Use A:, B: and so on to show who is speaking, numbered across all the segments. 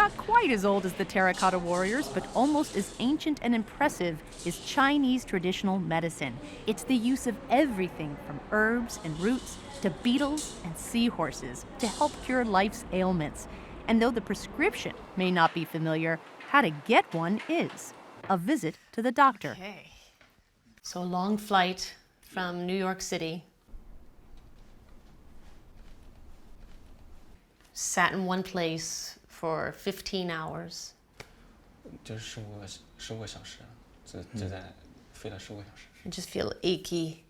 A: Not quite as old as the terracotta warriors, but almost as ancient and impressive is Chinese traditional medicine. It's the use of everything from herbs and roots to beetles and seahorses to help cure life's ailments. And though the prescription may not be familiar, how to get one is. A visit to the doctor.
B: Okay. So a long flight from New York City. Sat in one place for 15 hours.
C: 就是15个小时，只在飞了15个小时。
B: I just feel achy.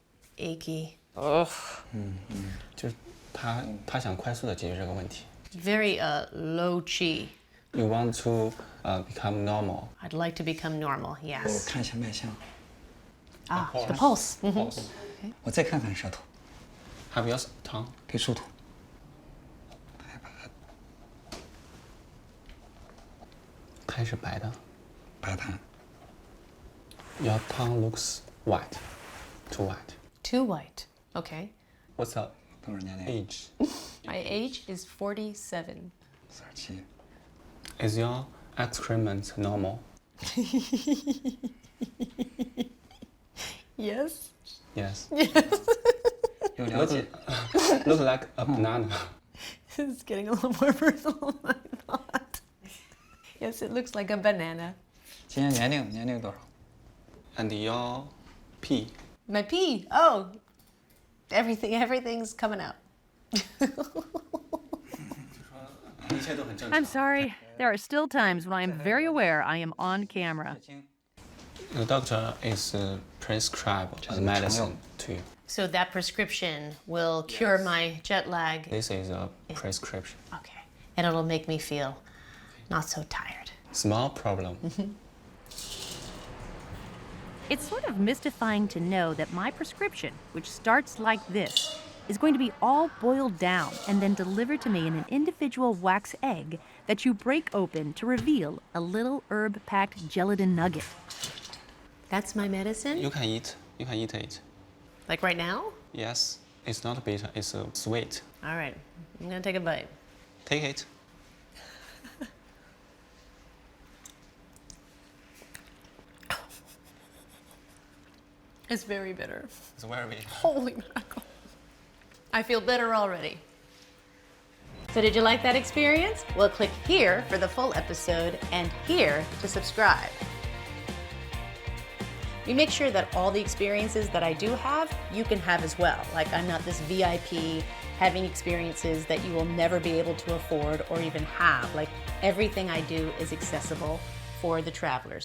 B: Ugh.
C: 就是他想快速的解决这个问题。
B: Very low chi.
C: You want to become normal.
B: I'd like to become normal,
D: 我
B: yes.
D: 看一下脉象，
B: The pulse.
C: Pulse.
D: 我再看看舌头，
C: Have your tongue.
D: 对触土，
C: 它是白的。
D: 白痰，
C: Your tongue looks white. Too white.
B: Too white. Okay.
C: What's the
D: 多少年龄？
C: age?
B: My age is 47.
D: 47。
C: Is your excrement normal?
B: Yes.
C: Yes.
D: 有了解。
C: Look like a banana.
B: It's getting a little more personal than I thought. Yes, it looks like a banana.
D: 今年年龄多少？
C: And your pee.
B: My pee. Oh, everything's coming out.
C: 一切都很正常。
A: I'm sorry. There are still times when I am very aware I am on camera.
C: The doctor is prescribed a medicine to you.
B: So that prescription will cure my jet lag.
C: This is a prescription.
B: Okay. And it'll make me feel not so tired.
C: Small problem.
A: It's sort of mystifying to know that my prescription, which starts like this, is going to be all boiled down and then delivered to me in an individual wax egg that you break open to reveal a little herb-packed gelatin nugget.
B: That's my medicine?
C: You can eat. You can eat it.
B: Like right now?
C: Yes. It's not bitter. It's sweet.
B: All right. I'm going to take a bite.
C: Take it.
B: It's very bitter.
C: It's very bitter.
B: Holy mackerel. I feel better already. So did you like that experience? Well, click here for the full episode and here to subscribe. We make sure that all the experiences that I do have, you can have as well. Like I'm not this VIP having experiences that you will never be able to afford or even have. Like everything I do is accessible for the travelers.